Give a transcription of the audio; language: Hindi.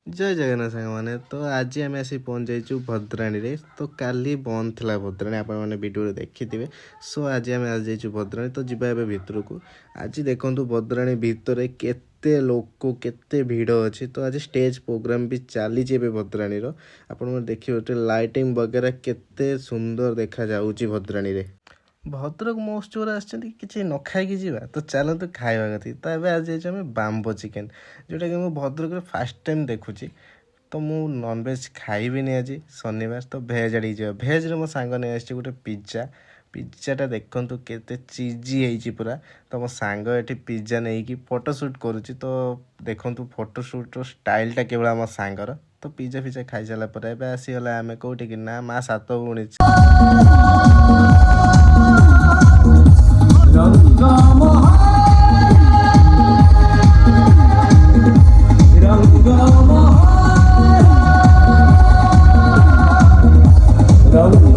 जय जगन्नाथ सांग मैंने तो आज आम आसी पहुँच जाइए भद्राणी रे। तो काली बंद थी भद्राणी आपने वीडियो देखी सो आज आम आज जाइए भद्राणी तो जीवा ए भितर को। आज देखो भद्राणी भितर केते लोक केते भिड़ अच्छी तो आज स्टेज प्रोग्राम भी चली भद्राणी आप देखिए लाइटिंग वगैरह केते सुंदर देखा जाऊँगी भद्राणी रे। भद्रक महोत्सव आसछन्ति किछि न खाइकी जीवा तो चलतु खाइबा कथि तो एबे आज जाइछे हम बाम्बो चिकेन जोटा कि मु भद्रक फास्ट टाइम देखुची। तो मु नॉनवेज खाइबिनी आज शनिवार तो भेज आड़ी जावा भेज रे मो सांग नै आछे गोटे पिज्जाटा देखंतु केते चीजी हेइची पूरा। तो मो सांग एठी पिज्जा नेइकी फोटोशूट करूची तो देखंतु फोटोशूट स्टाइलटा केवल हम सांगर। तो पिज्जा फिज्जा खाई सारा पर एबे आसीगला आमे कोउठी कि ना मा सात भउणी Rang